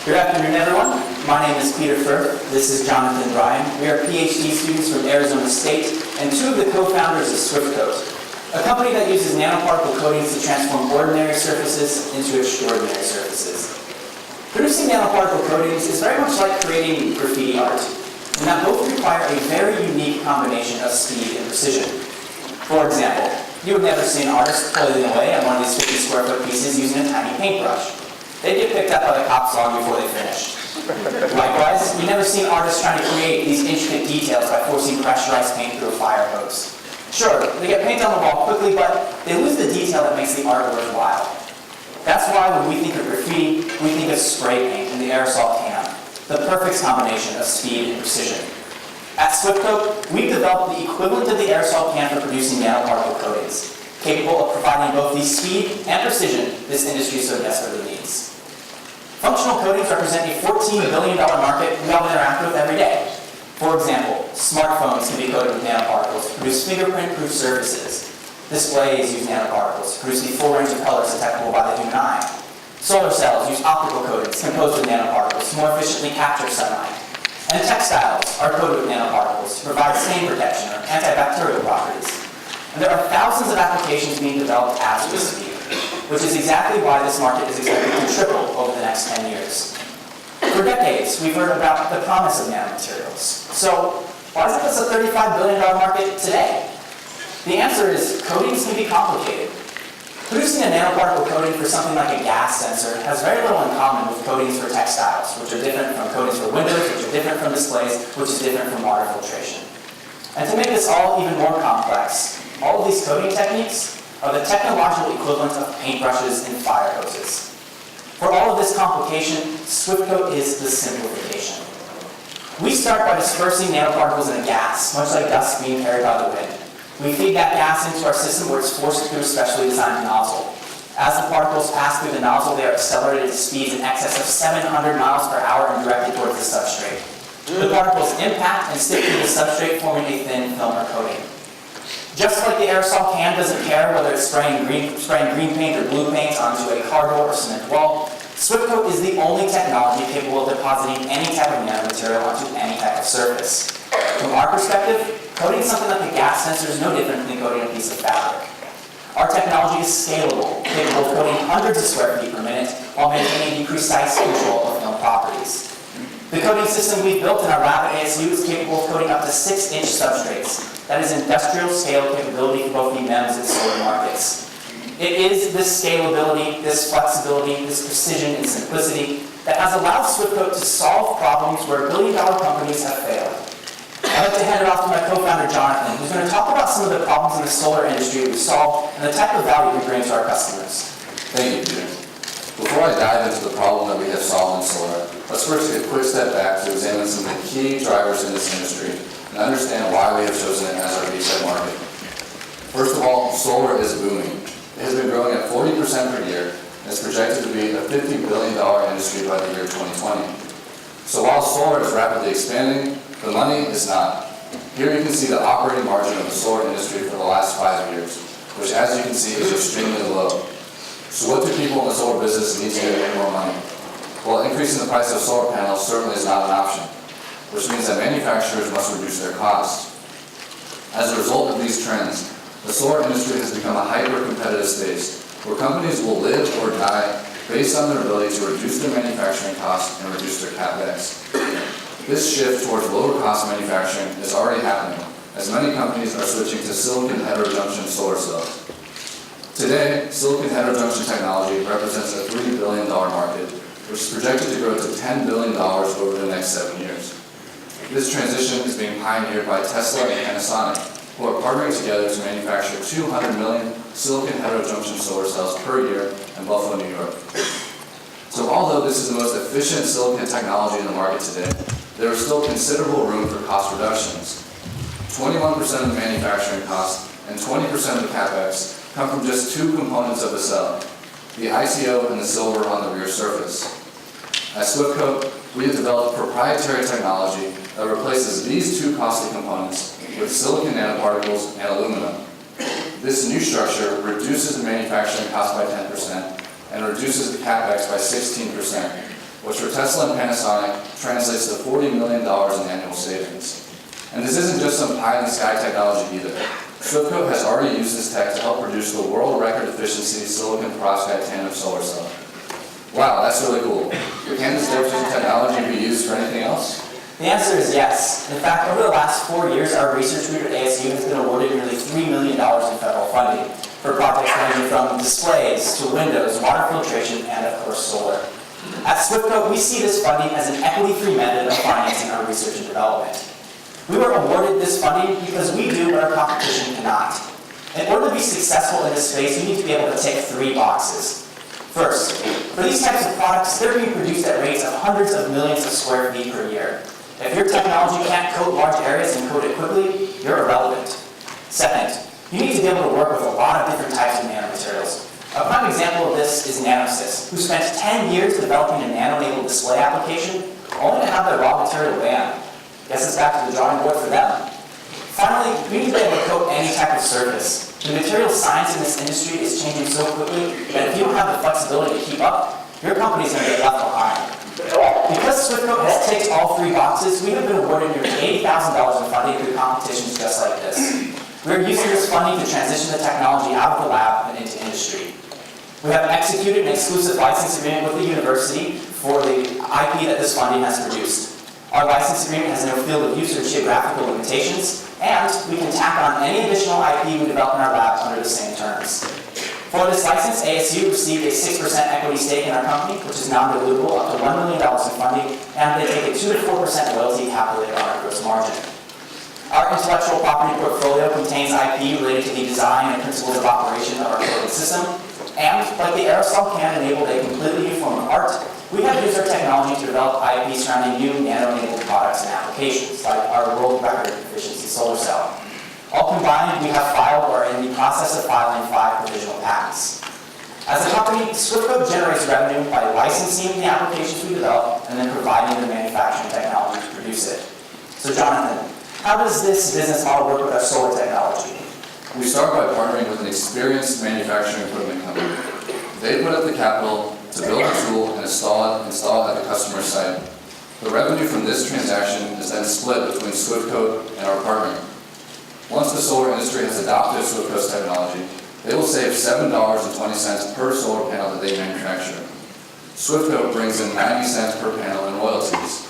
Good afternoon, everyone. My name is Peter Firth. This is Jonathan Bryan. We are PhD students from Arizona State and two of the co-founders of SwiftCoat, a company that uses nanoparticle coatings to transform ordinary surfaces into extraordinary surfaces. Producing nanoparticle coatings is very much like creating graffiti art, and that both require a very unique combination of speed and precision. For example, you would never see an artist toiling away on one of these 50 square foot pieces using a tiny paintbrush. They'd get picked up by the cops long before they finished. Likewise, you never see an artist trying to create these intricate details by forcing pressurized paint through a fire hose. Sure, they get paint on the wall quickly, but they lose the detail that makes the art worthwhile. That's why when we think of graffiti, we think of spray paint in the aerosol can, the perfect combination of speed and precision. At SwiftCoat, we've developed the equivalent of the aerosol can for producing nanoparticle coatings, capable of providing both the speed and precision this industry so desperately needs. Functional coatings represent a $14 billion market we all interact with every day. For example, smartphones can be coated with nanoparticles to produce fingerprint-proof surfaces. Displays use nanoparticles to produce the full range of colors detectable by the human eye. Solar cells use optical coatings composed with nanoparticles to more efficiently capture sunlight. And textiles are coated with nanoparticles to provide stain protection or antibacterial properties. And there are thousands of applications being developed as we speak, which is exactly why this market is expected to triple over the next 10 years. For decades, we've heard about the promise of nanomaterials. So, why isn't this a $35 billion market today? The answer is coatings can be complicated. Producing a nanoparticle coating for something like a gas sensor has very little in common with coatings for textiles, which are different from coatings for windows, which are different from displays, which is different from water filtration. And to make this all even more complex, all of these coating techniques are the technological equivalent of paintbrushes and fire hoses. For all of this complication, SwiftCoat is the simplification. We start by dispersing nanoparticles in a gas, much like dust being carried by the wind. We feed that gas into our system where it's forced through a specially designed nozzle. As the particles pass through the nozzle, they are accelerated to speeds in excess of 700 miles per hour and directed towards the substrate. The particles impact and stick to the substrate, forming a thin film or coating. Just like the aerosol can doesn't care whether it's spraying green paint or blue paint onto a cardboard or cement wall, SwiftCoat is the only technology capable of depositing any type of nanomaterial onto any type of surface. From our perspective, coating something like a gas sensor is no different than coating a piece of fabric. Our technology is scalable, capable of coating hundreds of square feet per minute while maintaining the precise control of film properties. The coating system we've built in our lab at ASU is capable of coating up to 6-inch substrates. That is industrial scale capability for both the MEMS and solar markets. It is this scalability, this flexibility, this precision and simplicity that has allowed SwiftCoat to solve problems where billion-dollar companies have failed. I'd like to hand it off to my co-founder, Jonathan, who's going to talk about some of the problems in the solar industry we've solved and the type of value we bring to our customers. Thank you, Peter. Before I dive into the problem that we have solved in solar, let's first take a quick step back to examine some of the key drivers in this industry and understand why we have chosen it as our beachhead market. First of all, solar is booming. It has been growing at 40% per year and is projected to be a $50 billion industry by the year 2020. So while solar is rapidly expanding, the money is not. Here you can see the operating margin of the solar industry for the last 5 years, which as you can see is extremely low. So what do people in the solar business need to do to make more money? Well, increasing the price of solar panels certainly is not an option, which means that manufacturers must reduce their costs. As a result of these trends, the solar industry has become a hyper-competitive space where companies will live or die based on their ability to reduce their manufacturing costs and reduce their capex. This shift towards lower-cost manufacturing is already happening, as many companies are switching to silicon heterojunction solar cells. Today, silicon heterojunction technology represents a $3 billion market, which is projected to grow to $10 billion over the next 7 years. This transition is being pioneered by Tesla and Panasonic, who are partnering together to manufacture 200 million silicon heterojunction solar cells per year in Buffalo, New York. So although this is the most efficient silicon technology in the market today, there is still considerable room for cost reductions. 21% of the manufacturing costs and 20% of the capex come from just two components of the cell, the ITO and the silver on the rear surface. At SwiftCoat, we have developed proprietary technology that replaces these two costly components with silicon nanoparticles and aluminum. This new structure reduces the manufacturing cost by 10% and reduces the capex by 16%, which for Tesla and Panasonic translates to $40 million in annual savings. And this isn't just some pie-in-the-sky technology either. SwiftCoat has already used this tech to help produce the world record efficiency silicon perovskite tandem solar cell. Wow, that's really cool. But can this different technology be used for anything else? The answer is yes. In fact, over the last 4 years, our research group at ASU has been awarded nearly $3 million in federal funding for projects ranging from displays to windows, water filtration, and of course solar. At SwiftCoat, we see this funding as an equity-free method of financing our research and development. We were awarded this funding because we do what our competition cannot. In order to be successful in this space, you need to be able to tick 3 boxes. First, for these types of products, they're being produced at rates of hundreds of millions of square feet per year. If your technology can't coat large areas and coat it quickly, you're irrelevant. Second, you need to be able to work with a lot of different types of nanomaterials. A prime example of this is Nanosys, who spent 10 years developing a nano-enabled display application, only to have their raw material banned. Guess it's back to the drawing board for them. Finally, you need to be able to coat any type of surface. The material science in this industry is changing so quickly that if you don't have the flexibility to keep up, your company's going to get left behind. Because SwiftCoat has ticked all 3 boxes, we have been awarded nearly $80,000 in funding through competitions just like this. We're using this funding to transition the technology out of the lab and into industry. We have executed an exclusive license agreement with the university for the IP that this funding has produced. Our license agreement has no field of use or geographical limitations, and we can tack on any additional IP we develop in our lab under the same terms. For this license, ASU received a 6% equity stake in our company, which is non-dilutable up to $1 million in funding, and they take a 2 to 4% royalty calculated on our gross margin. Our intellectual property portfolio contains IP related to the design and principles of operation of our coating system, and like the aerosol can enabled a completely new form of art, we have used our technology to develop IP surrounding new nano-enabled products and applications, like our world record efficiency solar cell. All combined, we have filed or are in the process of filing 5 provisional patents. As a company, SwiftCoat generates revenue by licensing the applications we develop and then providing the manufacturing technology to produce it. So Jonathan, how does this business model work with our solar technology? We start by partnering with an experienced manufacturing equipment company. They put up the capital to build a tool and install it at the customer site. The revenue from this transaction is then split between SwiftCoat and our partner. Once the solar industry has adopted SwiftCoat's technology, they will save $7.20 per solar panel that they manufacture. SwiftCoat brings in 90 cents per panel in royalties.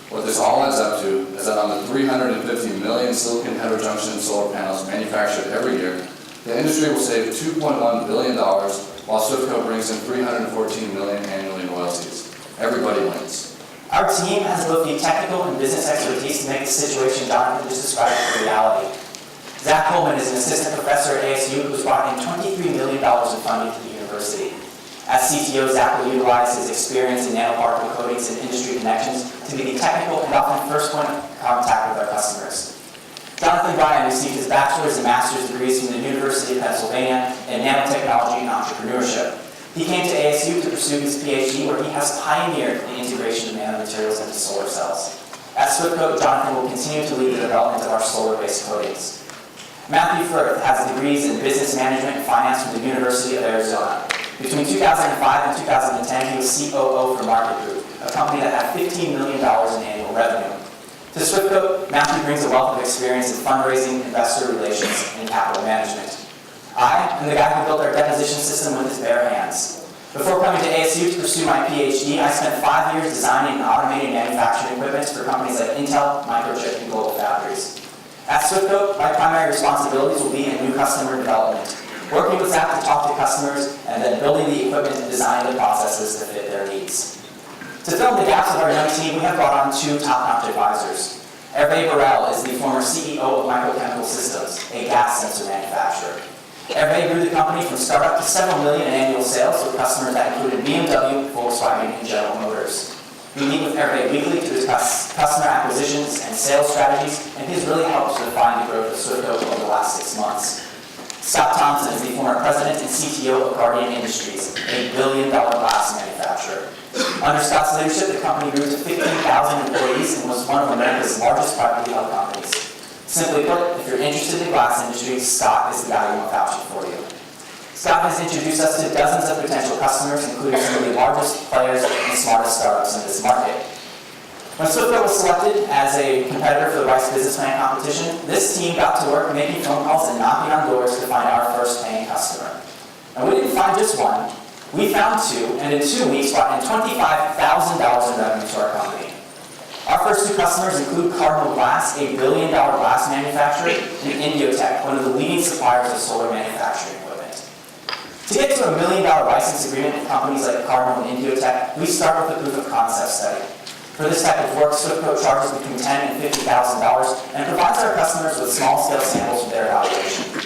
What this all adds up to is that on the 350 million silicon heterojunction solar panels manufactured every year, the industry will save $2.1 billion, while SwiftCoat brings in $314 million annually in royalties. Everybody wins. Our team has both the technical and business expertise to make the situation Jonathan just described a reality. Zach Coleman is an assistant professor at ASU who's brought in $23 million in funding to the university. As CTO, Zach will utilize his experience in nanoparticle coatings and industry connections to be the technical and often first point of contact with our customers. Jonathan Bryan received his bachelor's and master's degrees from the University of Pennsylvania in nanotechnology and entrepreneurship. He came to ASU to pursue his PhD, where he has pioneered the integration of nanomaterials into solar cells. At SwiftCoat, Jonathan will continue to lead the development of our solar-based coatings. Matthew Firth has degrees in business management and finance from the University of Arizona. Between 2005 and 2010, he was COO for Market Group, a company that had $15 million in annual revenue. To SwiftCoat, Matthew brings a wealth of experience in fundraising, investor relations, and capital management. I am the guy who built our deposition system with his bare hands. Before coming to ASU to pursue my PhD, I spent 5 years designing and automating manufacturing equipment for companies like Intel, Microchip, and GlobalFoundries. At SwiftCoat, my primary responsibilities will be in new customer development, working with Zach to talk to customers, and then building the equipment and designing the processes to fit their needs. To fill the gaps of our young team, we have brought on 2 top-notch advisors. Hervé Burrell is the former CEO of Microchemical Systems, a gas sensor manufacturer. Hervé grew the company from startup to several million in annual sales with customers that included BMW, Volkswagen, and General Motors. We meet with Hervé weekly to discuss customer acquisitions and sales strategies, and he's really helped to define the growth of SwiftCoat over the last 6 months. Scott Thompson is the former president and CTO of Guardian Industries, a billion-dollar glass manufacturer. Under Scott's leadership, the company grew to 15,000 employees and was one of America's largest privately held companies. Simply put, if you're interested in the glass industry, Scott is the guy who will vouch for you. Scott has introduced us to dozens of potential customers, including some of the largest players and smartest startups in this market. When SwiftCoat was selected as a competitor for the Rice Business Plan competition, this team got to work making phone calls and knocking on doors to find our first paying customer. And we didn't find just one, we found two, and in 2 weeks brought in $25,000 in revenue to our company. Our first two customers include Cardinal Glass, a billion-dollar glass manufacturer, and Indiotech, one of the leading suppliers of solar manufacturing equipment. To get to $1 million license agreement with companies like Cardinal and Indiotech, we start with a proof of concept study. For this type of work, SwiftCoat charges between $10,000 and $50,000 and provides our customers with small-scale samples for their evaluation.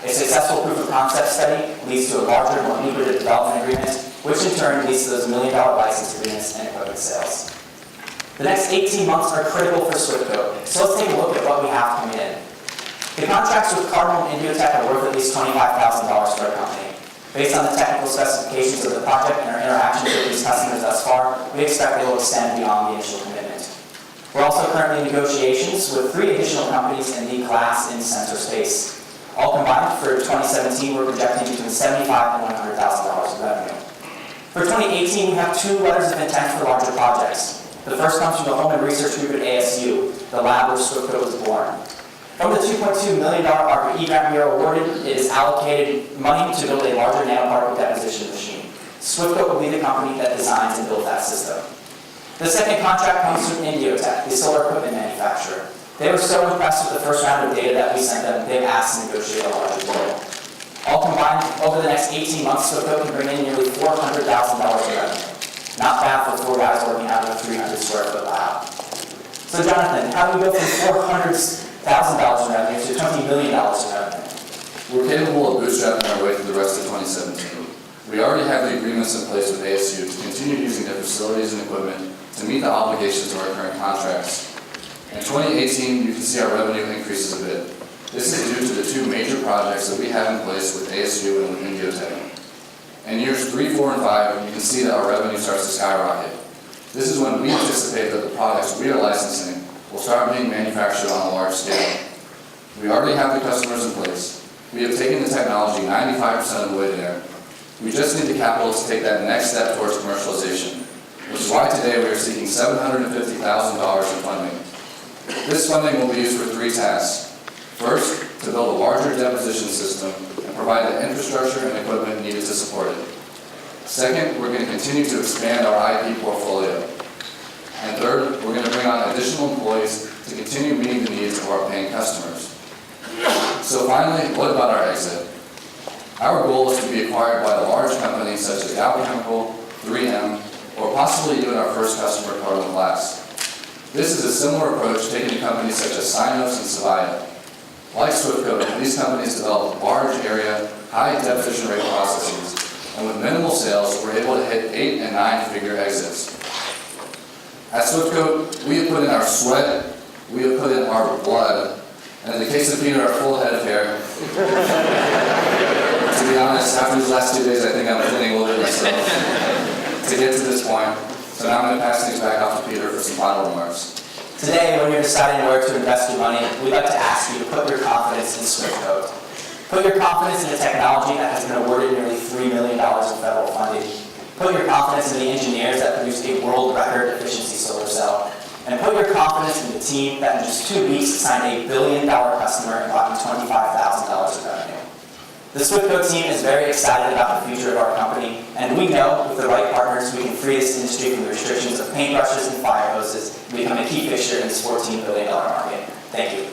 A successful proof of concept study leads to a larger, more lucrative development agreement, which in turn leads to those $1 million license agreements and equipment sales. The next 18 months are critical for SwiftCoat, so let's take a look at what we have coming in. The contracts with Cardinal and Indiotech are worth at least $25,000 for our company. Based on the technical specifications of the project and our interactions with these customers thus far, we expect they will extend beyond the initial commitment. We're also currently in negotiations with 3 additional companies in the glass and sensor space. All combined, for 2017, we're projecting between $75,000 and $100,000 in revenue. For 2018, we have 2 letters of intent for larger projects. The first comes from the Home and Research Group at ASU, the lab where SwiftCoat was born. From the $2.2 million ARPA grant we are awarded, it is allocated money to build a larger nanoparticle deposition machine. SwiftCoat will be the company that designs and builds that system. The second contract comes from Indiotech, the solar equipment manufacturer. They were so impressed with the first round of data that we sent them, they've asked to negotiate a larger deal. All combined, over the next 18 months, SwiftCoat can bring in nearly $400,000 in revenue. Not bad for 4 guys working out of a 300 square foot lab. So Jonathan, how do we go from $400,000 in revenue to $20 million in revenue? We're capable of bootstrapping our way through the rest of 2017. We already have the agreements in place with ASU to continue using their facilities and equipment to meet the obligations of our current contracts. In 2018, you can see our revenue increases a bit. This is due to the 2 major projects that we have in place with ASU and Indiotech. In years 3, 4, and 5, you can see that our revenue starts to skyrocket. This is when we anticipate that the products we are licensing will start being manufactured on a large scale. We already have the customers in place. We have taken the technology 95% of the way there. We just need the capital to take that next step towards commercialization, which is why today we are seeking $750,000 in funding. This funding will be used for 3 tasks. First, to build a larger deposition system and provide the infrastructure and equipment needed to support it. Second, we're going to continue to expand our IP portfolio. And third, we're going to bring on additional employees to continue meeting the needs of our paying customers. So finally, what about our exit? Our goal is to be acquired by a large company such as Dow Chemical, 3M, or possibly even our first customer, Cardinal Glass. This is a similar approach taken to companies such as Synos and Savaya. Like SwiftCoat, these companies develop large area, high deposition rate processes, and with minimal sales, we're able to hit 8- and 9-figure exits. At SwiftCoat, we have put in our sweat, we have put in our blood, and in the case of Peter, our full head of hair. To be honest, after these last 2 days, I think I'm thinning a little bit myself to get to this point. So now I'm going to pass things back off to Peter for some final remarks. Today, when you're deciding where to invest your money, we'd like to ask you to put your confidence in SwiftCoat. Put your confidence in the technology that has been awarded nearly $3 million in federal funding. Put your confidence in the engineers that produced a world record efficiency solar cell. And put your confidence in the team that in just 2 weeks signed a $1 billion customer and got $25,000 in revenue. The SwiftCoat team is very excited about the future of our company, and we know with the right partners we can free this industry from the restrictions of paintbrushes and fire hoses and become a key fixture in this $14 billion market. Thank you.